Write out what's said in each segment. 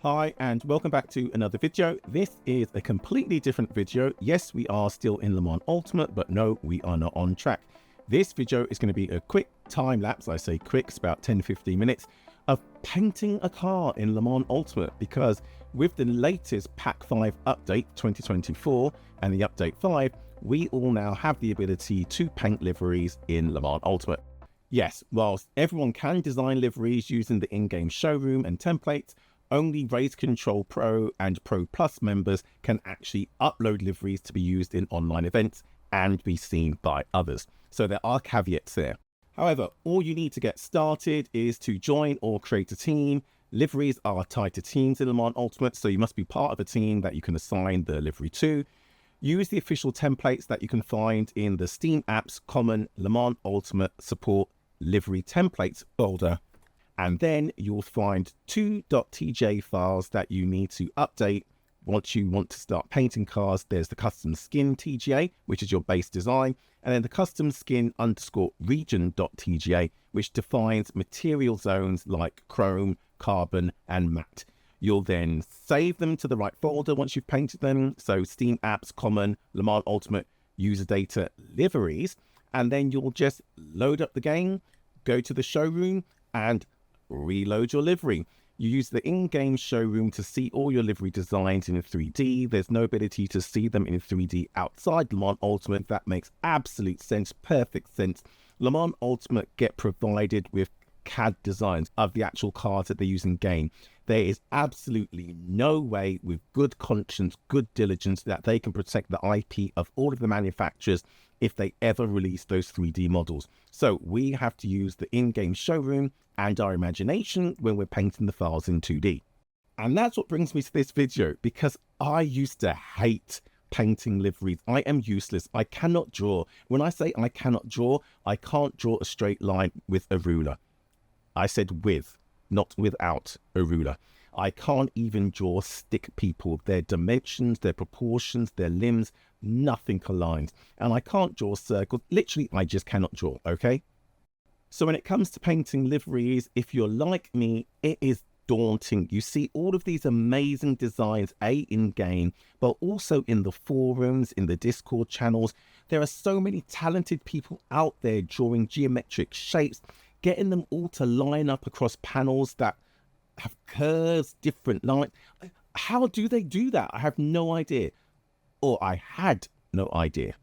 Hi and welcome back to another video. This is a completely different video. Yes, we are still in Le Mans Ultimate, but no, we are not on track. This video is going to be a quick time lapse. I say quick, it's about 10-15 minutes of painting a car in Le Mans Ultimate, because with the latest Pack 5 update 2024 and the update 5, we all now have the ability to paint liveries in Le Mans Ultimate. Yes, whilst everyone can design liveries using the in-game showroom and templates, only Race Control Pro and Pro Plus members can actually upload liveries to be used in online events and be seen by others. So there are caveats there. However, all you need to get started is to join or create a team. Liveries are tied to teams in Le Mans Ultimate, so you must be part of a team that you can assign the livery to. Use the official templates that you can find in the Steam Apps Common Le Mans Ultimate Support Livery Templates folder. And then you'll find two .tj files that you need to update once you want to start painting cars. There's the custom skin TGA, which is your base design, and then the custom skin _region.tga, which defines material zones like chrome, carbon, and matte. You'll then save them to the right folder once you've painted them. So Steam Apps Common Le Mans Ultimate User Data Liveries, and then you'll just load up the game, go to the showroom, and reload your livery. You use the in-game showroom to see all your livery designs in 3D. There's no ability to see them in 3D outside Le Mans Ultimate. That makes absolute sense, perfect sense. Le Mans Ultimate get provided with CAD designs of the actual cars that they use in game. There is absolutely no way, with good conscience, good diligence, that they can protect the IP of all of the manufacturers if they ever release those 3D models. So we have to use the in-game showroom and our imagination when we're painting the files in 2D. And that's what brings me to this video, because I used to hate painting liveries. I am useless. I cannot draw. When I say I cannot draw, I can't draw a straight line with a ruler. I said with, not without a ruler. I can't even draw stick people. Their dimensions, their proportions, their limbs, nothing aligns. And I can't draw circles. Literally, I just cannot draw, okay? So when it comes to painting liveries, if you're like me, it is daunting. You see all of these amazing designs, in-game, but also in the forums, in the Discord channels. There are so many talented people out there drawing geometric shapes, getting them all to line up across panels that have curves, different lines. How do they do that? I have no idea. Or I had no idea.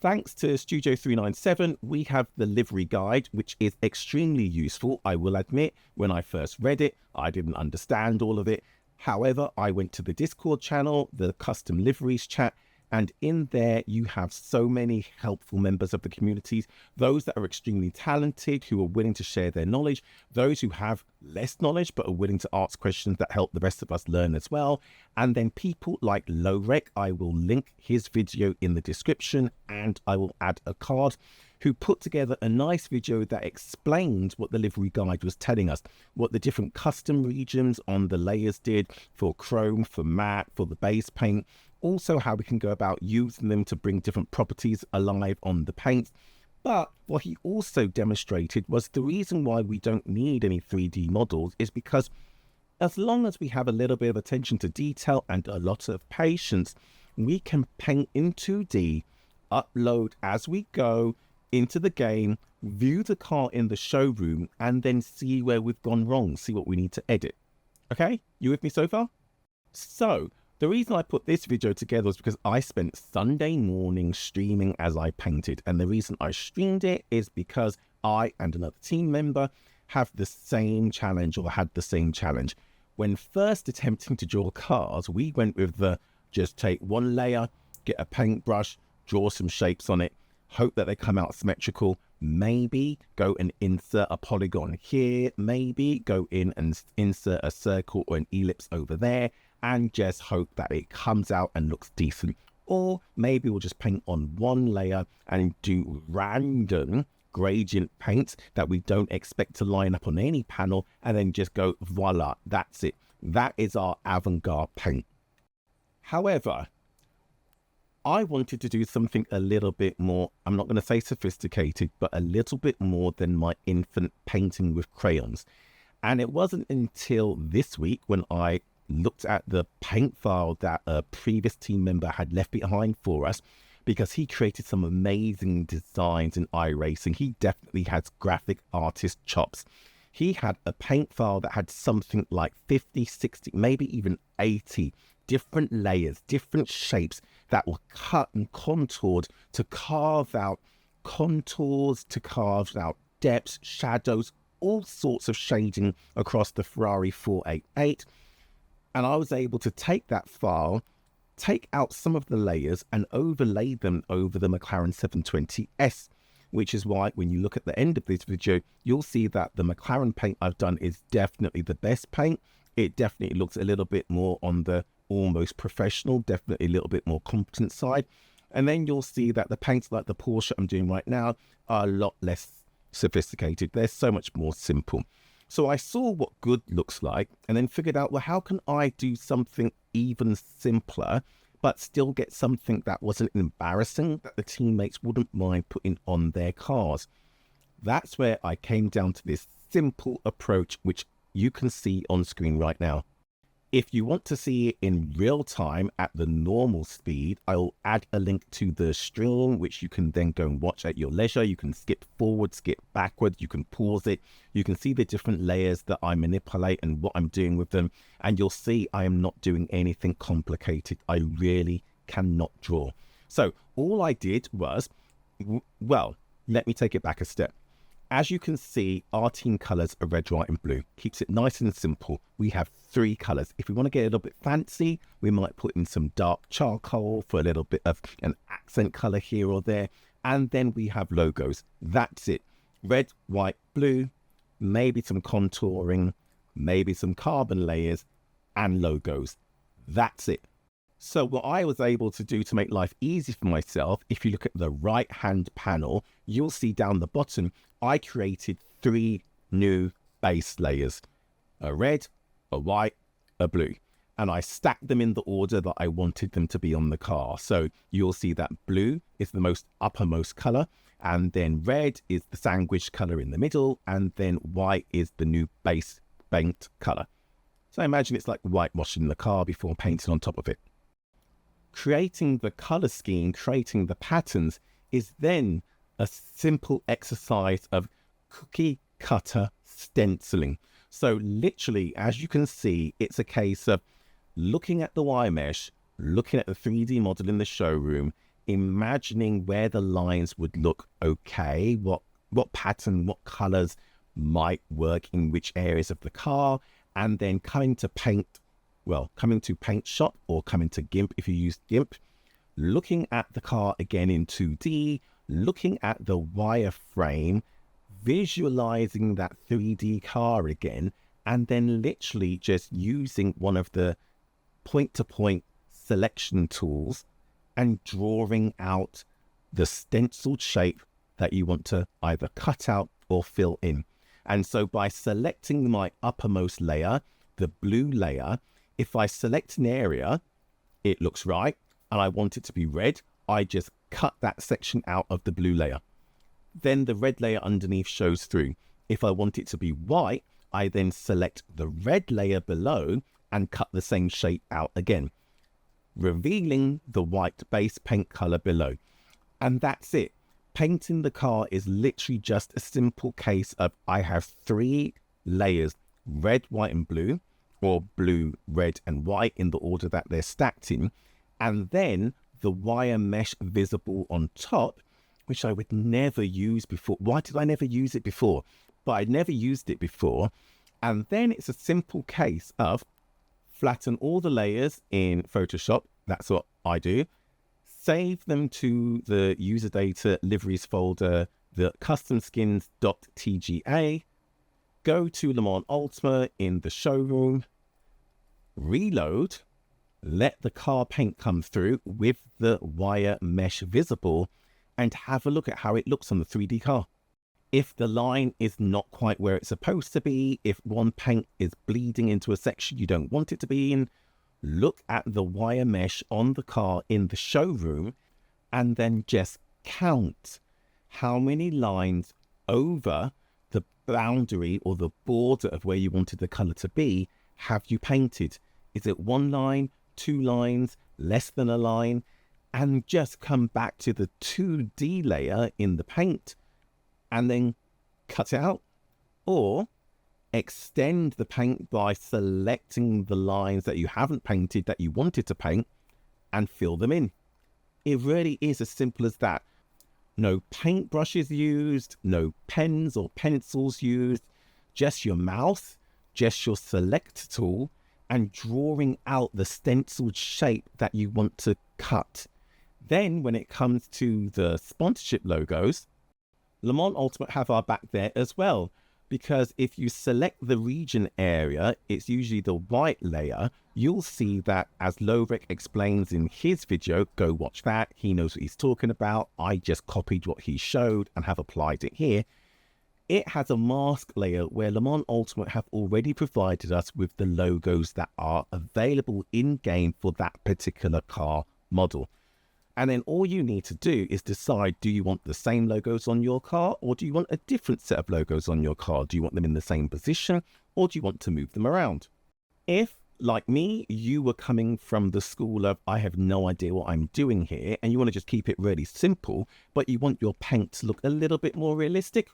Thanks to Studio 397, we have the livery guide, which is extremely useful. I will admit, when I first read it, I didn't understand all of it. However, I went to the Discord channel, the custom liveries chat, and in there you have so many helpful members of the communities, those that are extremely talented, who are willing to share their knowledge, those who have less knowledge but are willing to ask questions that help the rest of us learn as well. And then people like Lowrek, I will link his video in the description, and I will add a card, who put together a nice video that explained what the livery guide was telling us, what the different custom regions on the layers did for chrome, for matte, for the base paint, also how we can go about using them to bring different properties alive on the paint. But what he also demonstrated was the reason why we don't need any 3D models is because as long as we have a little bit of attention to detail and a lot of patience, we can paint in 2D, upload as we go into the game, view the car in the showroom, and then see where we've gone wrong, see what we need to edit. Okay, you with me so far? So the reason I put this video together was because I spent Sunday morning streaming as I painted. And the reason I streamed it is because I and another team member have the same challenge, or had the same challenge. When first attempting to draw cars, we went with the just take one layer, get a paintbrush, draw some shapes on it, hope that they come out symmetrical, maybe go and insert a polygon here, maybe go in and insert a circle or an ellipse over there, and just hope that it comes out and looks decent. Or maybe we'll just paint on one layer and do random gradient paint that we don't expect to line up on any panel, and then just go voila, that's it. That is our avant-garde paint. However, I wanted to do something a little bit more, I'm not going to say sophisticated, but a little bit more than my infant painting with crayons. And it wasn't until this week when I looked at the paint file that a previous team member had left behind for us, because he created some amazing designs in iRacing. He definitely has graphic artist chops. He had a paint file that had something like 50, 60, maybe even 80 different layers, different shapes that were cut and contoured to carve out contours, to carve out depths, shadows, all sorts of shading across the Ferrari 488. And I was able to take that file, take out some of the layers and overlay them over the McLaren 720S, which is why when you look at the end of this video, you'll see that the McLaren paint I've done is definitely the best paint. It definitely looks a little bit more on the almost professional, definitely a little bit more competent side. And then you'll see that the paints like the Porsche I'm doing right now are a lot less sophisticated. They're so much more simple. So I saw what good looks like and then figured out, well, how can I do something even simpler, but still get something that wasn't embarrassing, that the teammates wouldn't mind putting on their cars? That's where I came down to this simple approach, which you can see on screen right now. If you want to see it in real time at the normal speed, I'll add a link to the stream, which you can then go and watch at your leisure. You can skip forward, skip backward, you can pause it. You can see the different layers that I manipulate and what I'm doing with them. And you'll see I am not doing anything complicated. I really cannot draw. So all I did was, well, let me take it back a step. As you can see, our team colors are red, white, and blue. Keeps it nice and simple. We have 3 colors. If we want to get a little bit fancy, we might put in some dark charcoal for a little bit of an accent color here or there. And then we have logos. That's it. Red, white, blue, maybe some contouring, maybe some carbon layers, and logos. That's it. So what I was able to do to make life easy for myself, if you look at the right hand panel, you'll see down the bottom, I created 3 new base layers, a red, a white, a blue, and I stacked them in the order that I wanted them to be on the car. So you'll see that blue is the most uppermost color, and then red is the sandwich color in the middle, and then white is the new base paint color. So imagine it's like whitewashing the car before painting on top of it. Creating the color scheme, creating the patterns is then a simple exercise of cookie cutter stenciling. So literally, as you can see, it's a case of looking at the wire mesh, looking at the 3D model in the showroom, imagining where the lines would look okay, what pattern, what colors might work in which areas of the car, and then coming to paint shop or coming to GIMP if you use GIMP, looking at the car again in 2D, looking at the wireframe, visualizing that 3D car again, and then literally just using one of the point-to-point selection tools and drawing out the stenciled shape that you want to either cut out or fill in. And so by selecting my uppermost layer, the blue layer, if I select an area, it looks right, and I want it to be red, I just cut that section out of the blue layer. Then the red layer underneath shows through. If I want it to be white, I then select the red layer below and cut the same shape out again, revealing the white base paint color below. And that's it. Painting the car is literally just a simple case of I have 3 layers, red, white, and blue, or blue, red, and white in the order that they're stacked in, and then the wire mesh visible on top, which I would never use before. Why did I never use it before? But I'd never used it before. And then it's a simple case of flatten all the layers in Photoshop. That's what I do. Save them to the user data liveries folder, the custom skins.tga. Go to Le Mans Ultimate in the showroom, reload, let the car paint come through with the wire mesh visible, and have a look at how it looks on the 3D car. If the line is not quite where it's supposed to be, if one paint is bleeding into a section you don't want it to be in, look at the wire mesh on the car in the showroom and then just count how many lines over the boundary or the border of where you wanted the color to be have you painted. Is it one line, 2 lines, less than a line? And just come back to the 2D layer in the paint and then cut it out. Or extend the paint by selecting the lines that you haven't painted that you wanted to paint and fill them in. It really is as simple as that. No paintbrushes used, no pens or pencils used, just your mouse, just your select tool, and drawing out the stenciled shape that you want to cut. Then when it comes to the sponsorship logos, Le Mans Ultimate have our back there as well, because if you select the region area, it's usually the white layer. You'll see that, as Lovrek explains in his video, go watch that, he knows what he's talking about. I just copied what he showed and have applied it here. It has a mask layer where Le Mans Ultimate have already provided us with the logos that are available in-game for that particular car model. And then all you need to do is decide, do you want the same logos on your car, or do you want a different set of logos on your car? Do you want them in the same position, or do you want to move them around? If, like me, you were coming from the school of, I have no idea what I'm doing here, and you want to just keep it really simple, but you want your paint to look a little bit more realistic,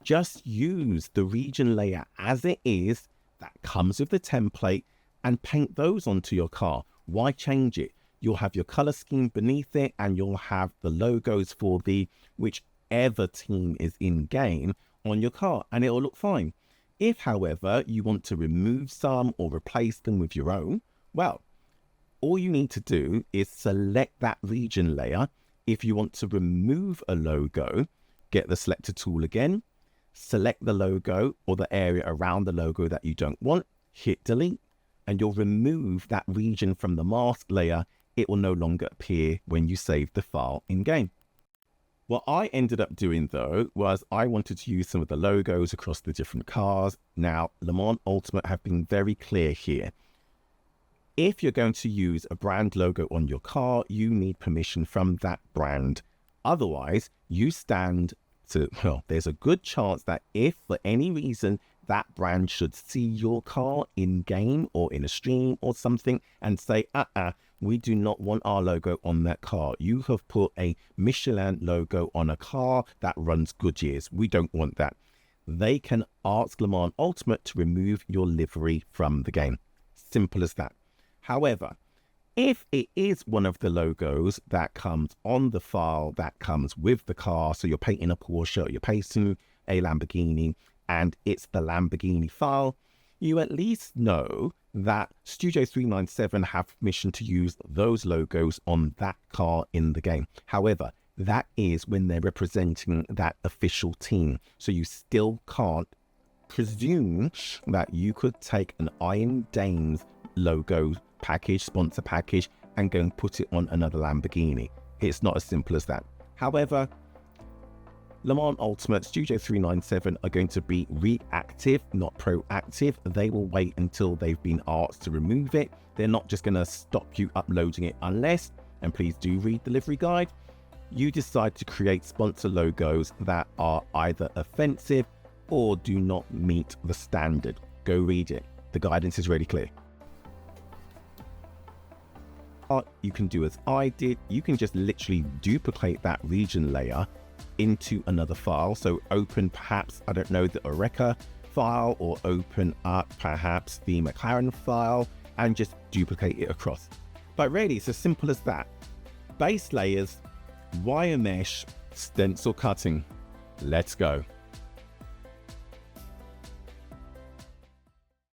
just use the region layer as it is, that comes with the template, and paint those onto your car. Why change it? You'll have your color scheme beneath it, and you'll have the logos for the whichever team is in game on your car, and it'll look fine. If, however, you want to remove some or replace them with your own, well, all you need to do is select that region layer. If you want to remove a logo, get the selector tool again, select the logo or the area around the logo that you don't want, hit delete, and you'll remove that region from the mask layer. It will no longer appear when you save the file in game. What I ended up doing though was I wanted to use some of the logos across the different cars. Now, Le Mans Ultimate have been very clear here. If you're going to use a brand logo on your car, you need permission from that brand. Otherwise, you stand to, well, there's a good chance that if for any reason that brand should see your car in game or in a stream or something and say, we do not want our logo on that car. You have put a Michelin logo on a car that runs Goodyears. We don't want that. They can ask Le Mans Ultimate to remove your livery from the game. Simple as that. However, if it is one of the logos that comes on the file that comes with the car, so you're painting a Porsche or you're painting a Lamborghini, and it's the Lamborghini file, you at least know that Studio 397 have permission to use those logos on that car in the game. However, that is when they're representing that official team. So you still can't presume that you could take an Iron Dames logo package, sponsor package, and go and put it on another Lamborghini. It's not as simple as that. However, Le Mans Ultimate, Studio 397 are going to be reactive, not proactive. They will wait until they've been asked to remove it. They're not just going to stop you uploading it unless, and please do read the livery guide, you decide to create sponsor logos that are either offensive or do not meet the standard. Go read it. The guidance is really clear. You can do as I did. You can just literally duplicate that region layer into another file. So open perhaps, I don't know, the Oreca file, or open up perhaps the McLaren file and just duplicate it across. But really, it's as simple as that. Base layers, wire mesh, stencil cutting. Let's go.